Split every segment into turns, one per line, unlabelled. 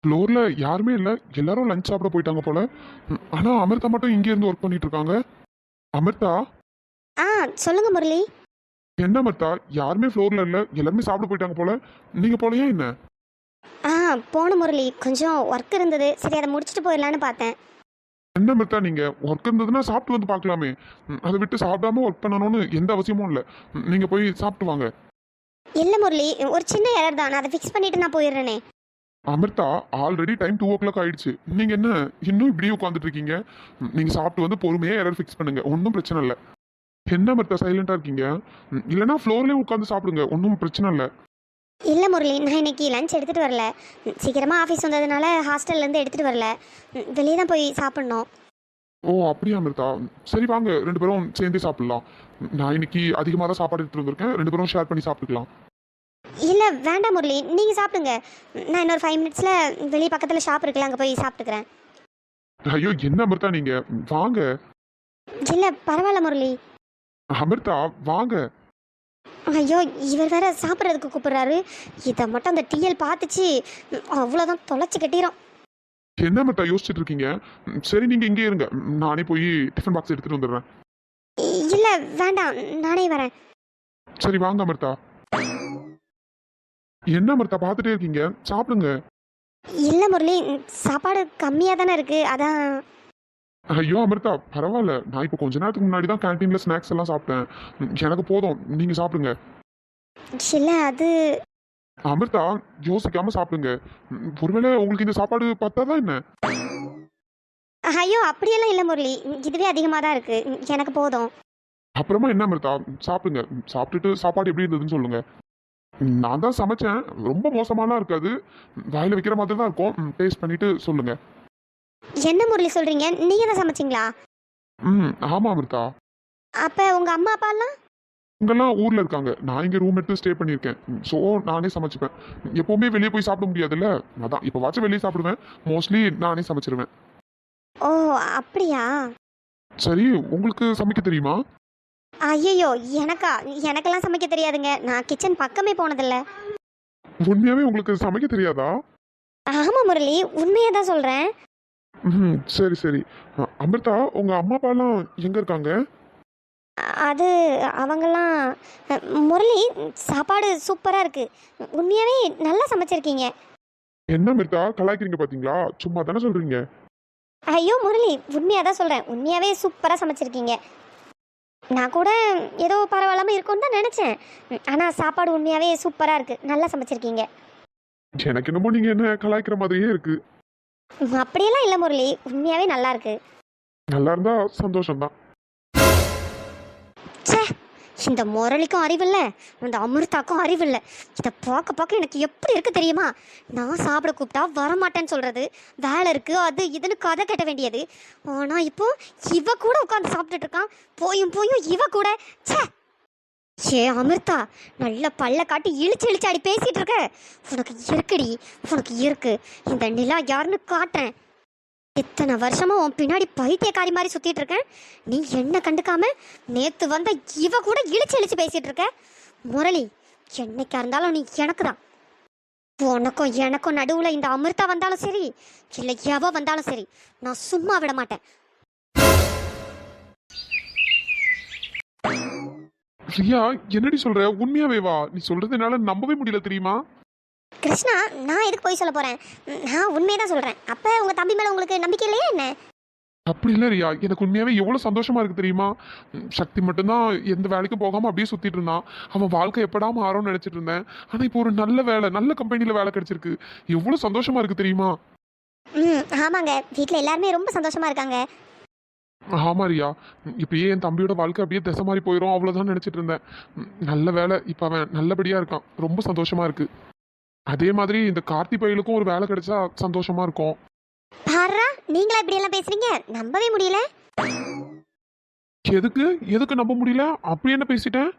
ஃப்ளோர்ல யாருமே இல்ல. எல்லாரும் லஞ்ச் சாப்பிட போயிட்டாங்க போல. ஆனா அமிர்தா மட்டும் இங்கே இருந்து ஒர்க் பண்ணிட்டு இருக்காங்க. அமிர்தா,
ஆ சொல்லுங்க முரளி.
என்ன அமிர்தா, யாருமே ஃப்ளோர்ல இல்ல. எல்லாருமே சாப்பிட போயிட்டாங்க போல. நீங்க போலையா என்ன?
ஆ போன முரளி கொஞ்சம் ஒர்க் இருந்தது, சரி அதை முடிச்சுட்டு போயிடலான்னு பார்த்தேன்.
என்ன அமிர்தா, நீங்க ஒர்க் இருந்ததுன்னா சாப்பிட்டு வந்து பார்க்கலாமே. அதை விட்டு சாப்பிடாம ஒர்க் பண்ணணும்னு எந்த அவசியமும் இல்ல. நீங்க போய் சாப்பிட்டு வாங்க.
இல்லை முரளி, ஒரு சின்ன எரர் தான், நான் அதை ஃபிக்ஸ் பண்ணிட்டு நான் போயிடுறேனே.
அமிர்தா, ஆல்ரெடி டைம் 2 o'clock ஆயிடுச்சு. நீங்க என்ன இன்னும் இப்படியே உட்காந்துட்டு இருக்கீங்க? நீங்க சாப்பிட்டு வந்து பொறுமையா எரர் ஃபிக்ஸ் பண்ணுங்க. ஒன்றும் பிரச்சனை இல்லை. என்ன அமிர்தா சைலண்டா இருக்கீங்க? இல்லைன்னா ஃப்ளோர்லயே உட்காந்து சாப்பிடுங்க. ஒன்றும் பிரச்சனை இல்லை.
இல்லை முரளி, நான் இன்னைக்கு லஞ்ச் எடுத்துகிட்டு வரல. சீக்கிரமாக ஆஃபீஸ் வந்ததுனால ஹாஸ்டல்லேருந்து எடுத்துகிட்டு வரல. வெளியே தான் போய் சாப்பிட்ணும்.
ஓ அப்படியா அமிர்தா, சரி வாங்க 2 பேரும் சேர்ந்தே சாப்பிடலாம். நான் இன்னைக்கு அதிகமாக தான் சாப்பாடு எடுத்துட்டு வந்திருக்கேன். 2 பேரும் ஷேர் பண்ணி சாப்பிட்டுக்கலாம்.
இல்லை வேண்டாம் முரளி, நீங்கள் சாப்பிடுங்க. நான் இன்னொரு 5 மினிட்ஸில் வெளியே பக்கத்தில் ஷாப் இருக்குல்ல, அங்கே போய் சாப்பிட்டுக்கிறேன்.
ஐயோ என்ன அமிர்தா, நீங்க வாங்க.
இல்லை பரவாயில்ல முரளி.
அமிர்தா வாங்க.
ஐயோ, இவர் வேற சாப்பிட்றதுக்கு கூப்பிடுறாரு. இதை மட்டும் அந்த டிஎல் பார்த்துச்சு, அவ்வளோதான், தொலைச்சி கட்டிடும்.
என்ன அமிர்தா யோசிச்சுட்டு இருக்கீங்க? சரி நீங்க இங்கே இருங்க. நானே போய் டிஃபன் பாக்ஸ் எடுத்துட்டு வந்துடுறேன்.
இல்லை வேண்டாம், நானே வரேன்.
சரி வாங்க அமிர்தா. என்ன அமிர்தா பார்த்துட்டே இருக்கீங்க? சாப்பிடுங்க.
இல்லை முரளி, சாப்பாடு கம்மியாக தானே இருக்குது, அதான்.
ஐயோ அமிர்தா பரவாயில்ல. நான் இப்போ கொஞ்ச நேரத்துக்கு முன்னாடி தான் கேன்டீன்ல ஸ்நாக்ஸ் எல்லாம் சாப்பிட்டேன். எனக்கு போதும். நீங்க சாப்பிடுங்க.
இல்லை அது.
அமிர்தா யோசிக்காம சாப்பிடுங்க. ஒருவேளை உங்களுக்கு இந்த சாப்பாடு பத்தாதான் என்ன?
ஐயோ அப்படியெல்லாம் இல்லை முரளி, இதுவே அதிகமாக தான் இருக்குது, எனக்கு போதும்.
அப்புறமா என்ன அமிர்தா, சாப்பிடுங்க. சாப்பிட்டுட்டு சாப்பாடு எப்படி இருந்ததுன்னு சொல்லுங்க. நான் தான் சமைச்சேன். ரொம்ப மோசமாலாம் இருக்காது. வாயில வைக்கிற மாதிரி தான் இருக்கும். டேஸ்ட் பண்ணிட்டு சொல்லுங்க.
என்ன முரளி சொல்கிறீங்க? நீங்கள் தான் சமைச்சிங்களா?
ஆமா அமிர்தா.
அப்போ உங்கள் அம்மா அப்பாலாம்?
இங்கெல்லாம் ஊர்ல இருக்காங்க. நான் இங்க ரூம் எடுத்து ஸ்டே பண்ணியிருக்கேன். ஸோ நானே சமைச்சுப்பேன். எப்பவுமே வெளியே போய் சாப்பிட முடியாதுல்ல. அதான் இப்போ வாட்சம் வெளியே சாப்பிடுவேன். மோஸ்ட்லி நானே சமைச்சிருவேன்.
ஓ அப்படியா?
சரி உங்களுக்கு சமைக்க தெரியுமா?
ஐயோ எனக்கெல்லாம் சமைக்க தெரியாதுங்க. நான் கிச்சன் பக்கமே போனதில்லை.
உண்மையாவே உங்களுக்கு சமைக்க தெரியாதா?
ஆமாம் முரளி, உண்மையாக தான் சொல்கிறேன்.
சரி சரி. அமிர்தா உங்க அம்மா அப்பாலாம் எங்க இருக்காங்க?
அது அவங்கெல்லாம். முரளி, சாப்பாடு சூப்பராக இருக்குது, உண்மையாகவே நல்லா சமைச்சிருக்கீங்க.
என்ன அமிர்தா கலாய்க்கிறீங்க பாத்தீங்களா? சும்மா தானே சொல்றீங்க.
ஐயோ முரளி, உண்மையாக தான் சொல்கிறேன், உண்மையாகவே சூப்பராக சமைச்சிருக்கீங்க. நான் கூட ஏதோ பரவாயில்லாமல் இருக்கும்னு தான் நினச்சேன். ஆனால் சாப்பாடு உண்மையாகவே சூப்பராக இருக்குது, நல்லா சமைச்சிருக்கீங்க.
எனக்கு என்னமோ நீங்க என்ன கலாய்க்கிற மாதிரியே இருக்கு.
அப்படியெல்லாம் இல்லை முரளி, உண்மையாகவே நல்லா இருக்கு.
நல்லா இருந்தா சந்தோஷம்தான்.
ச்சே, இந்த முரளிக்கும் அறிவில்லை, இந்த அமிர்தாக்கும் அறிவில்லை. இதை பார்க்க பார்க்க எனக்கு எப்படி இருக்கு தெரியுமா? நான் சாப்பிட கூப்பிட்டா வரமாட்டேன்னு சொல்கிறது, வேலை இருக்குது அது இதுன்னு கதை கட்ட வேண்டியது. ஆனால் இப்போ இவ கூட உட்காந்து சாப்பிட்டுட்டு இருக்கான். போயும் போயும் இவ கூட. ச்சே. ஏ அமிர்தா, நல்ல பல்ல காட்டி இழிச்சு இழிச்சு அடி பேசிட்டு இருக்க. உனக்கு இருக்குடி, உனக்கு இருக்கு. இந்த நிலா யாருன்னு காட்டுறேன். இத்தனை வருஷமா உன் பின்னாடி பைத்தியக்காரி மாதிரி சுத்திட்டு இருக்கேன். நீ என்ன கண்டுக்காம நேத்து வந்த இவ கூட இழிச்சு இழிச்சு பேசிட்டு இருக்க. முரளி, என்னைக்கா இருந்தாலும் நீ எனக்கு தான். உனக்கும் எனக்கும் நடுவுல இந்த அமிர்தா வந்தாலும் சரி, இல்லை எவ வந்தாலும் சரி, நான் சும்மா விட மாட்டேன்.
ரியா என்னடி சொல்ற? உண்மையாவே வா. நீ சொல்றது என்னால நம்பவே முடியல தெரியுமா?
கிருஷ்ணா, நான் எதுக்கு போய் சொல்ல போறேன்? நான் உண்மையை தான் சொல்றேன். அப்ப உங்க தம்பி மேல உங்களுக்கு நம்பிக்கை இல்லையா என்ன?
அப்படி இல்ல ரியா, எனக்கு உண்மையாவே எவ்வளவு சந்தோஷமா இருக்கு தெரியுமா? சக்தி மட்டும்தான் எந்த வேலைக்கும் போகாம அப்படியே சுத்திட்டு இருந்தான். அவன் வாழ்க்கை எப்படா மாறும்னு நினைச்சிட்டு இருந்தேன். ஆனா இப்போ ஒரு நல்ல வேலை, நல்ல கம்பெனில வேலை கிடைச்சிருக்கு. எவ்வளவு சந்தோஷமா இருக்கு தெரியுமா?
ஆமாங்க, வீட்டில் எல்லாருமே ரொம்ப சந்தோஷமா இருக்காங்க.
ஆமா ரியா, இப்பயே என் தம்பியோட வாழ்க்கை அப்படியே திசை மாதிரி போயிடும் அவ்வளவுதான் நினைச்சிட்டு இருந்தேன். நல்ல வேலை, இப்ப அவன் நல்லபடியா இருக்கான். ரொம்ப சந்தோஷமா இருக்கு. அதே மாதிரி இந்த கார்த்தி பையலுக்கும் ஒரு வேலை கிடைச்சா சந்தோஷமா இருக்கும்.
பாரா, நீங்களா இப்படி எல்லாம் பேசுறீங்க? நம்பவே முடியல.
எதுக்கு எதுக்கு நம்ப முடியல? அப்படி என்ன பேசிட்டேன்?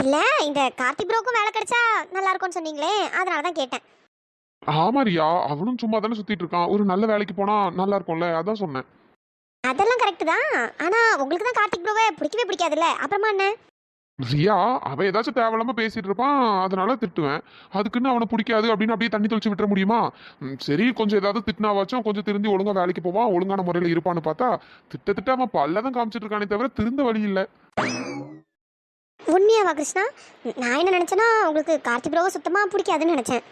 இல்ல, இந்த கார்த்தி ப்ரோக்கும் வேலை கிடைச்சா நல்லா இருக்கும்னு சொன்னீங்களே, அதனால தான் கேட்டேன்.
ஆமா ரியா, அவனும் சும்மா தானே சுத்திட்டு இருக்கான். ஒரு நல்ல வேலைக்கு போனா நல்லா இருக்கும்ல, அதான் சொன்னேன்.
அதெல்லாம் கரெக்ட் தான். ஆனா உங்களுக்கு தான் கார்த்திக் ப்ரோவை பிடிக்கவே பிடிக்காதுல்ல, அப்புறமா என்ன?
ரியா அவன் ஏதாச்சும் தேவையில்லாம பேசிட்டு இருப்பான், அதனால திட்டுவேன். அதுக்குன்னு அவனை பிடிக்காது அப்படின்னு அப்படியே தண்ணி தெளிச்சு விட்டுற முடியுமா? சரி கொஞ்சம் ஏதாவது திட்டினாவாச்சும் கொஞ்சம் திருந்தி ஒழுங்கா வேலைக்கு போவான், ஒழுங்கான முறையில் இருப்பான்னு பார்த்தா திட்ட அவன் பல்லதான் காமிச்சிட்டு இருக்கானே தவிர திருந்த வழி இல்லை.
உண்மையாவா கிருஷ்ணா? நான் என்ன நினைச்சேன்னா உங்களுக்கு கார்த்தி ப்ரோவை சுத்தமா பிடிக்காதுன்னு நினைச்சேன்.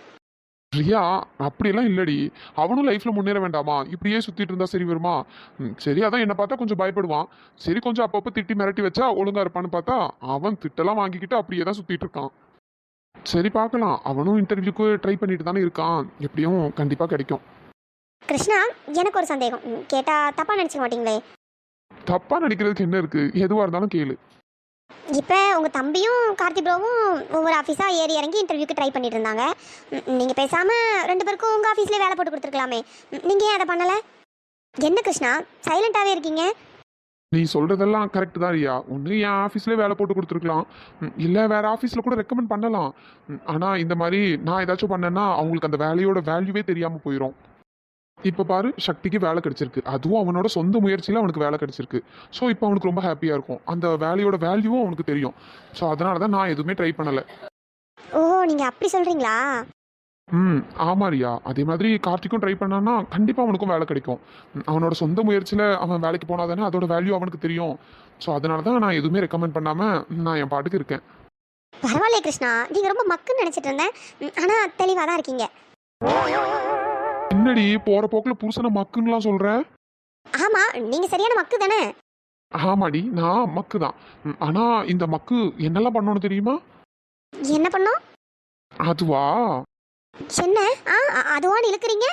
ரியா அப்படியெல்லாம் இல்லடி. அவனும் லைஃப்ல முன்னேற வேண்டாமா? இப்படியே சுத்திட்டு இருந்தா சரி வருமா? சரி அதான் என்ன பார்த்தா கொஞ்சம் பயப்படுவான். சரி கொஞ்சம் அப்பப்போ திட்டி மிரட்டி வச்சா ஒழுங்கா இருப்பான்னு பார்த்தா அவன் திட்டெல்லாம் வாங்கிக்கிட்டு அப்படியே தான் சுத்திட்டு இருக்கான். சரி பார்க்கலாம். அவனும் இன்டர்வியூக்கு ட்ரை பண்ணிட்டு தானே இருக்கான். எப்படியும் கண்டிப்பா கிடைக்கும்.
கிருஷ்ணா, எனக்கு ஒரு சந்தேகம். கேட்டா தப்பா நினைச்சுக்க மாட்டீங்களே?
தப்பா நினைக்கிறதுக்கு என்ன இருக்கு? எதுவா இருந்தாலும் கேளு.
இப்போ உங்கள் தம்பியும் கார்த்தி ப்ரோவும் ஒவ்வொரு ஆஃபீஸாக ஏறி இறங்கி இன்டர்வியூக்கு ட்ரை பண்ணிட்டு இருந்தாங்க. நீங்கள் பேசாமல் ரெண்டு பேருக்கும் உங்கள் ஆஃபீஸ்லேயே வேலை போட்டு கொடுத்துருக்கலாமே. நீங்கள் ஏன் அதை பண்ணலை? என்ன கிருஷ்ணா சைலண்ட்டாகவே இருக்கீங்க?
நீ சொல்றதெல்லாம் கரெக்ட் தான் ரியா. ஒன்று என் ஆஃபீஸ்லேயே வேலை போட்டு கொடுத்துருக்கலாம், இல்லை வேற ஆஃபீஸில் கூட ரெக்கமெண்ட் பண்ணலாம். ஆனால் இந்த மாதிரி நான் ஏதாச்சும் பண்ணேன்னா அவங்களுக்கு அந்த வேலையோட வேல்யூவே தெரியாமல் போயிடும். இப்போ பாரு சக்திக்கு வேலை கிடைச்சிருக்கு, அதுவும் அவனோட சொந்த முயற்சியில் அவனுக்கு வேலை கிடைச்சிருக்கு. ஸோ இப்போ அவனுக்கு ரொம்ப ஹாப்பியாக இருக்கும், அந்த வேலையோட வேல்யூவும் அவனுக்கு தெரியும். ஸோ அதனால தான் நான் எதுவுமே ட்ரை பண்ணலை.
ஓ, நீங்கள் அப்படி சொல்கிறீங்களா?
ஆமா ரியா. அதே மாதிரி கார்த்திக்கும் ட்ரை பண்ணான்னா கண்டிப்பாக அவனுக்கும் வேலை கிடைக்கும். அவனோட சொந்த முயற்சியில் அவன் வேலைக்கு போனால் தானே அதோட வேல்யூ அவனுக்கு தெரியும். ஸோ அதனால தான் நான் எதுவுமே ரெக்கமெண்ட் பண்ணாமல் நான் என் பாட்டுக்கு இருக்கேன்.
பரவாயில்லையே கிருஷ்ணா, நீங்கள் ரொம்ப மக்குன்னு நினச்சிட்டு இருந்தேன். ஆனால் தெளிவாக தான் இருக்கீங்க.
என்னடி போற போக்குல புருஷனை மக்குன்னுலாம் சொல்ற?
ஆமாம், நீங்கள் சரியான மக்கு தானே?
ஆமாடி நான் மக்கு தான். ஆனா இந்த மக்கு என்னெல்லாம் பண்ணணும் தெரியுமா?
என்ன பண்ணோம்?
அதுவா?
என்ன? அதுவான்னு இழுக்கிறீங்க?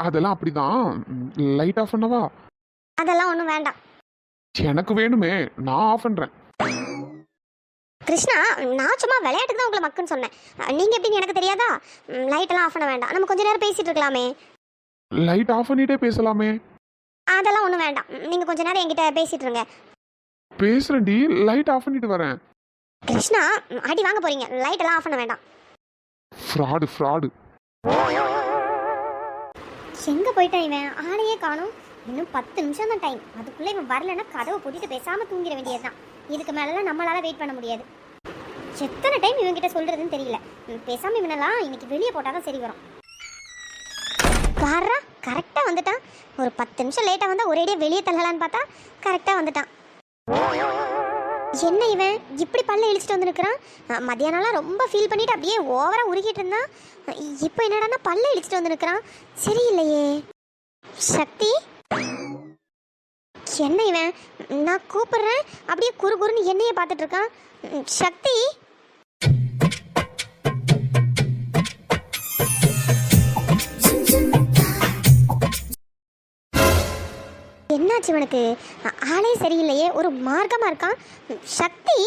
அதெல்லாம் அப்படிதான். லைட் ஆஃப் பண்ணவா?
அதெல்லாம் ஒன்றும் வேண்டாம்.
எனக்கு வேணுமே, நான் ஆஃப் பண்றேன்.
கிருஷ்ணா, நான் சும்மா விளையாட்டுக்கு தான் உங்களை மக்குன்னு சொன்னேன். நீங்கள் எப்படின்னு எனக்கு தெரியாதா? லைட்டெல்லாம் ஆஃப் பண்ண வேண்டாம், நம்ம கொஞ்ச நேரம் பேசிகிட்டு இருக்கலாமே.
லைட் ஆஃப் பண்ணிட்டே பேசலாமே.
அதெல்லாம் ஒன்றும் வேண்டாம், நீங்கள் கொஞ்ச நேரம் என்கிட்ட பேசிகிட்டு இருங்க.
பேசுறேன்டி, லைட் ஆஃப் பண்ணிட்டு வரேன்.
கிருஷ்ணா, அடி வாங்க போறீங்க. லைட்டெல்லாம் ஆஃப் பண்ண வேண்டாம்.
ஃப்ராடு.
எங்கே போயிட்டான் இவன்? ஆளையே காணும். இன்னும் 10 நிமிஷம் தான் டைம். அதுக்குள்ளே இவன் வரலன்னா கதவை போட்டுட்டு பேசாமல் தூங்கிட வேண்டியது தான். இதுக்கு மேலெல்லாம் நம்மளால வெயிட் பண்ண முடியாது. எத்தனை டைம் இவங்கிட்ட சொல்றதுன்னு தெரியல. பேசாமல் இவனெல்லாம் இன்னைக்கு வெளியே போட்டால் தான் சரி வரும். வாரா, கரெக்டாக வந்துட்டான். ஒரு 10 நிமிஷம் லேட்டாக வந்தால் ஒரேடியாக வெளியே தள்ளலான்னு பார்த்தா கரெக்டாக வந்துட்டான். என்ன இவன் இப்படி பல்ல இழிச்சிட்டு வந்து நிற்கிறான்? மத்தியானம்லாம் ரொம்ப ஃபீல் பண்ணிட்டு அப்படியே ஓவராக உருகிட்டு இருந்தான். இப்போ என்னடான்னா பல்ல இழிச்சிட்டு வந்து நிற்கிறான். சரியில்லையே. சக்தி, என்ன இவன்? நான் கூப்பிடுறேன், அப்படியே குறுன்னு என்னையே பார்த்துட்டு இருக்கான். சக்தி, என்னாச்சு இவனுக்கு? ஆளே சரியில்லையே, ஒரு மார்க்கமாக இருக்கான். சக்தி,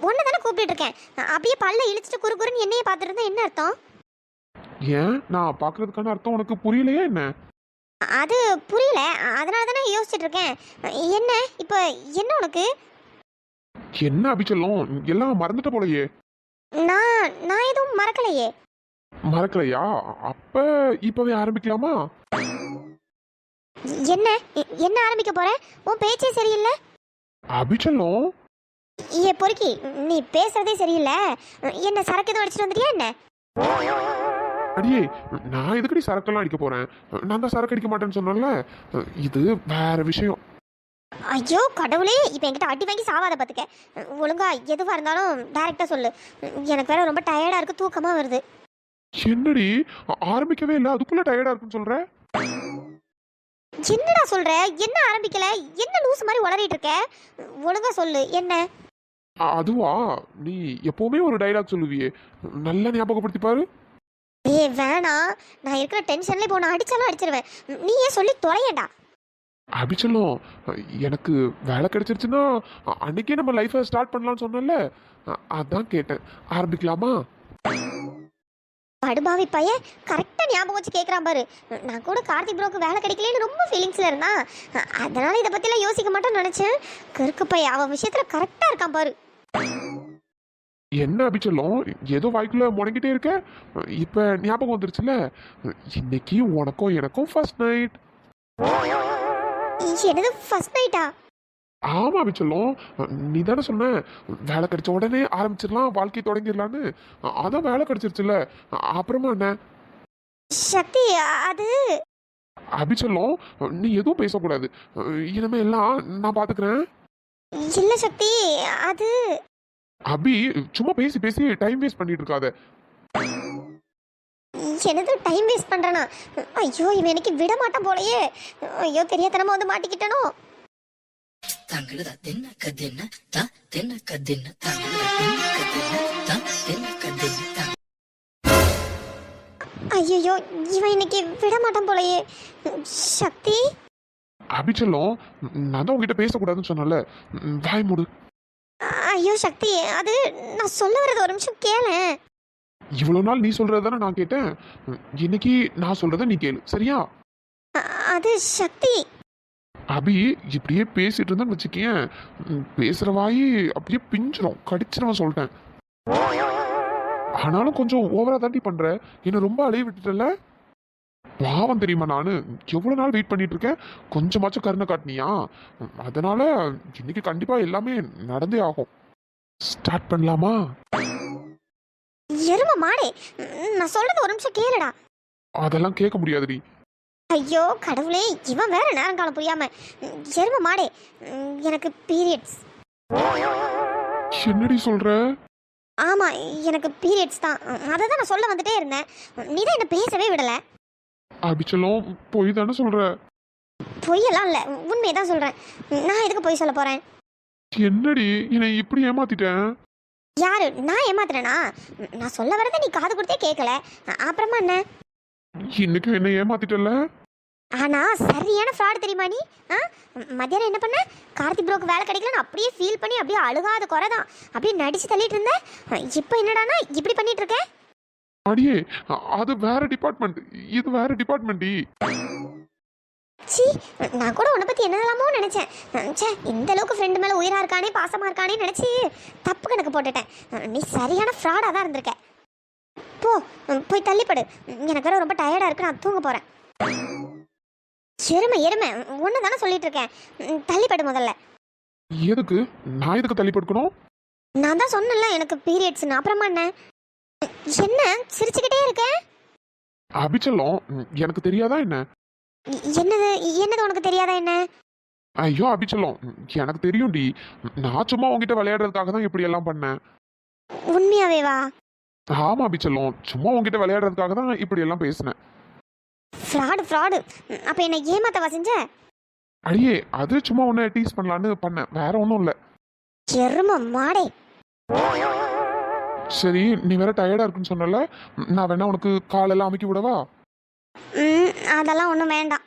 ஒன்று தானே கூப்பிட்டு இருக்கேன். அப்படியே பல்ல இழிச்சிட்டு குறுன்னு என்னையே பார்த்துட்டு இருந்தா என்ன அர்த்தம்?
ஏன் நான் பார்க்கறதுக்கான அர்த்தம் உனக்கு புரியலையா என்ன?
அது புரியல, அதனால தானே யோசிச்சுட்டு இருக்கேன். என்ன இப்போ? என்ன உனக்கு?
என்ன அபிச்சலும் எல்லாம் மறந்துட்ட போலயே.
நான் எதுவும் மறக்கலையே.
மறக்கலையா? அப்ப இப்பவே ஆரம்பிக்கலாமா?
என்ன ஆரம்பிக்க போற? உன் பேச்சே சரியில்லை.
அபிச்சலும்
ஏ பொறுக்கி, நீ பேசுறதே சரியில்லை. என்ன சரக்கு எதுவும் அடிச்சிட்டு வந்துட்டியா என்ன?
அடியே, நான் எதுக்கடி சரக்கெல்லாம் அடிக்க போறேன்? நான் தான் சரக்கு அடிக்க மாட்டேன்னு சொன்னேன்ல. இது வேற விஷயம்.
ஐயோ கடவுளே, இப்போ என்கிட்ட அடி வாங்கி சாவாத பார்த்துக்க. ஒழுங்கா எதுவாக இருந்தாலும் டைரெக்டாக சொல்லு. எனக்கு வேற ரொம்ப டயர்டாக இருக்கு, தூக்கமாக வருது.
என்னடி ஆரம்பிக்கவே இல்லை, அதுக்குள்ள டயர்டா இருக்குன்னு சொல்ற?
என்னடா சொல்ற? என்ன ஆரம்பிக்கல? என்ன லூஸ் மாதிரி உளறிட்டு இருக்க? ஒழுங்கா சொல்லு என்ன?
அதுவா, நீ எப்பவுமே ஒரு டைலாக் சொல்லுவியே, நல்லா ஞாபகப்படுத்தி பாரு.
ஏ வேணாம், நான் இருக்கிற டென்ஷன்ல இப்போ நான் அடிச்சாலும் அடிச்சிருவேன். நீ ஏன் சொல்லி தொலையண்டா.
அபிச்சலும் எனக்கு வேலை கிடைச்சிருச்சுன்னா அன்னைக்கே நம்ம லைஃபை ஸ்டார்ட் பண்ணலாம்னு சொன்னல, அதான் கேட்டேன். ஆரம்பிக்கலாமா?
படுபாவி பையன் கரெக்டாக ஞாபகம் வச்சு கேட்குறான் பாரு. நான் கூட கார்த்திக் ப்ரோக்கு வேலை கிடைக்கலன்னு ரொம்ப ஃபீலிங்ஸில் இருந்தான். அதனால இதை பற்றிலாம் யோசிக்க மாட்டேன்னு நினச்சேன். கருக்கு பையன் அவன் விஷயத்தில் கரெக்டாக இருக்கான் பாரு.
என்ன அபிச்சலும் ஏதோ வாய்க்குள்ள முடங்கிட்டே இருக்க? இப்ப ஞாபகம் வந்துருச்சுல, இன்னைக்கு உனக்கும் எனக்கும் ஃபர்ஸ்ட் நைட்.
என்னது ஃபர்ஸ்ட் நைட்டா?
ஆமா அபிச்செல்லம், நீ தானே சொன்ன வேலை கிடைச்ச உடனே ஆரம்பிச்சிடலாம், வாழ்க்கை தொடங்கிடலான்னு. அதான் வேலை கிடைச்சிருச்சுல, அப்புறமா என்ன?
சக்தி அது
அபிச்செல்லம், நீ எதுவும் பேசக்கூடாது. இனிமே எல்லாம் நான் பாத்துக்கிறேன்.
இல்ல சக்தி அது
அபி, சும்மா பேசி பேசி டைம் வேஸ்ட் பண்ணிட்டு இருக்காத.
எனது டைம் வேஸ்ட் பண்றேனா? ஐயோ இவன் எனக்கு விட மாட்டான் போலயே. ஐயோ தெரியாதனமா வந்து மாட்டிக்கிட்டனோ.
தங்களதா தென்ன கதென்ன தா தென்ன கதென்ன தங்களதா தென்ன கதென்ன தா தென்ன கதென்ன தா.
ஐயோ இவன் இன்னைக்கு விட மாட்டான் போலயே. சக்தி
அபிச்செல்லம், நான் தான் உங்ககிட்ட பேசக்கூடாதுன்னு சொன்னல, வாய் மூடு.
ஐயோ சக்தி அது நான் சொல்ல வரது ஒரு நிமிஷம் கேளேன்.
இவ்வளவு நாள் நீ சொல்றது தானே நான் கேட்டேன். இன்னைக்கு நான் சொல்றத நீ கேளு, சரியா?
அது சக்தி
அபி, இப்படியே பேசிட்டு இருந்தான்னு வச்சுக்கேன், பேசுற வாயி அப்படியே பிஞ்சிரும், கடிச்சிருவன் சொல்லிட்டேன். ஆனாலும் கொஞ்சம் ஓவரா தாண்டி பண்ற, என்ன ரொம்ப அலைய விட்டுட்டல. பாவம் தெரியுமா, நானு எவ்வளவு நாள் வெயிட் பண்ணிட்டு இருக்கேன், கொஞ்சமாச்சும் கருணை காட்டினியா? அதனால இன்னைக்கு கண்டிப்பா எல்லாமே நடந்தே ஆகும். ஸ்டார்ட் பண்ணலாமா?
எரும மாடே, நான் சொல்றது ஒரு நிமிஷம் கேளுடா.
அதெல்லாம் கேட்க முடியாதுடி.
ஐயோ கடவுளே, இவன் வேற நேரங்காலம் புரியாம. எரும மாடே, எனக்கு பீரியட்ஸ்.
என்னடி சொல்ற?
ஆமா எனக்கு பீரியட்ஸ் தான். அதை தான் நான் சொல்ல வந்துட்டே இருந்தேன், நீ தான் என்ன பேசவே விடல.
அபிச்செல்லம், போய் தானே சொல்ற?
பொய்யெல்லாம் இல்லை, உண்மையை தான் சொல்றேன். நான் எதுக்கு பொய் சொல்ல போறேன்?
என்னடி என்னை இப்படி ஏமாத்திட்டேன்?
யாரு நான் ஏமாத்துறேனா? நான் சொல்ல வரதை நீ காது கொடுத்தே கேட்கல, அப்புறமா என்ன?
இன்னைக்கு என்ன ஏமாத்திட்டல.
ஆனா சரியான ஃப்ராட் தெரியுமா நீ? மத்தியானம் என்ன பண்ண? கார்த்தி ப்ரோக்கு வேலை கிடைக்கலன்னு அப்படியே ஃபீல் பண்ணி அப்படியே அழுகாத குறைதான் அப்படியே நடிச்சு தள்ளிட்டு இருந்த. இப்போ என்னடானா இப்படி பண்ணிட்டு இருக்க?
அடியே, அது வேற டிபார்ட்மெண்ட், இது வேற டிபார்ட்மெண்டி.
சி, நான் கூட உன்னை பத்தி என்னெல்லாமோ நினைச்சேன். சே, இந்த அளவுக்கு ஃப்ரெண்டு மேல உயிரா இருக்கானே பாசமா இருக்கானே நினைச்சு தப்பு கணக்கு போட்டுட்டேன். நீ சரியான ஃப்ராடா தான் இருந்திருக்க. போ போய் தள்ளிப்படு, எனக்கு வேற ரொம்ப டயர்டா இருக்கு, நான் தூங்க போறேன். எருமை எருமை, ஒன்று தானே சொல்லிட்டு இருக்கேன், தள்ளிப்படு முதல்ல.
எதுக்கு நான் எதுக்கு தள்ளி படுக்கணும்?
நான் தான் சொன்னேன்ல எனக்கு பீரியட்ஸ்னு, அப்புறமா என்ன? என்ன சிரிச்சுக்கிட்டே இருக்க?
அபிச்செல்லம், எனக்கு தெரியாதா என்ன?
என்னது என்னது உனக்கு தெரியாதா என்ன?
ஐயோ அபிச்செல்லம், எனக்கு தெரியும்டி. நான் சும்மா உங்ககிட்ட விளையாடுறதுக்காக தான் இப்படி எல்லாம் பண்ணேன்.
உண்மையாவே வா?
ஆமா அபிச்செல்லம், சும்மா உங்ககிட்ட விளையாடுறதுக்காக தான் இப்படி எல்லாம் பேசினேன்.
Fraud fraud. அப்போ என்ன ஏமாத்தவா செஞ்ச?
அடியே, அது சும்மா உன்னை டீஸ் பண்ணலான்னு பண்ணேன், வேற ஒன்றும் இல்லை.
எரும மாடே.
சரி, நீ வேற டயர்டா இருக்குன்னு சொன்னல, நான் வேணா உனக்கு காலெல்லாம் அமுக்கி விடவா?
அதெல்லாம் ஒன்றும் வேண்டாம்.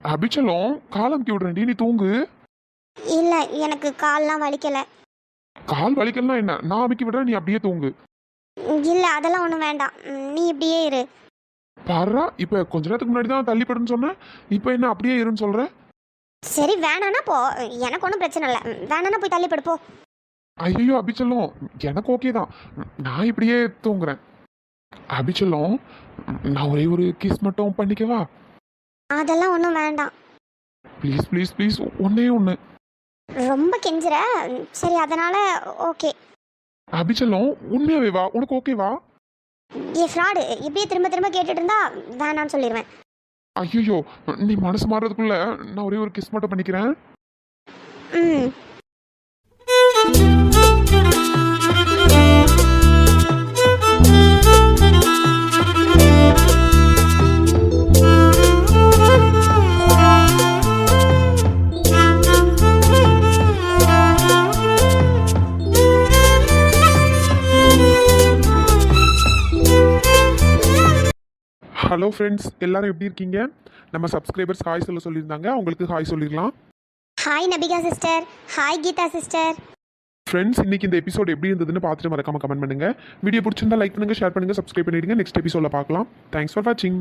அபிச்செல்லம், கால் அமுக்கி விடுறேன்டி, நீ தூங்கு.
இல்லை எனக்கு கால்லாம் வலிக்கலை.
கால் வலிக்கலாம் என்ன, நான் அமுக்கி விடுறேன், நீ அப்படியே தூங்கு.
இல்லை அதெல்லாம் ஒன்றும் வேண்டாம், நீ இப்படியே இரு.
பாருடா, இப்ப கொஞ்ச நேரத்துக்கு முன்னாடி தான் தள்ளிப்படுன்னு சொன்னேன், இப்ப என்ன அப்படியே இருன்னு சொல்ற?
சரி வேணானா போ, எனக்கு ஒன்றும் பிரச்சனை இல்லை, வேணானா போய் தள்ளிப்படு போ.
ஐயோ அபிச்செல்லம், எனக்கு ஓகே தான், நான் இப்படியே தூங்குறேன். அபிச்செல்லம், நான் ஒரே ஒரு கிஸ் மட்டும் பண்ணிக்கவா?
அதெல்லாம் ஒன்றும் வேண்டாம்.
ப்ளீஸ் ப்ளீஸ் ப்ளீஸ், ஒன்னே ஒன்று.
ரொம்ப கெஞ்சுற, சரி அதனால ஓகே.
அபிச்செல்லம், உண்மையாவே வா, உனக்கு ஓகேவா?
ஏ ஃப்ராடு, இப்படியே திரும்ப திரும்ப கேட்டுட்டு இருந்தா வேணான்னு சொல்லிடுவேன்.
ஐயோ, நீ மனசு மாறுறதுக்குள்ள நான் ஒரே ஒரு கிஸ் மட்டும் பண்ணிக்கிறேன்.
ம்.
ஹலோ ஃப்ரெண்ட்ஸ், எல்லாரும் எப்படி இருக்கீங்க? நம்ம சப்ஸ்கிரைபர்ஸ் ஹாய் சொல்ல சொல்லியிருந்தாங்க, அவங்களுக்கு ஹாய் சொல்லிடலாம்.
Hi Nabika sister, hi Geetha sister.
Friends, இன்னைக்கு இந்த எபிசோட் எப்படி இருந்ததுன்னு பார்த்துட்டு மறக்காம கமெண்ட் பண்ணுங்க. வீடியோ பிடிச்சிருந்தா லைக் பண்ணுங்க, ஷேர் பண்ணுங்க, சப்ஸ்கிரைப் பண்ணிடுங்க. நெக்ஸ்ட் எபிசோட பார்க்கலாம். தேங்க்ஸ் ஃபார் வாட்சிங்.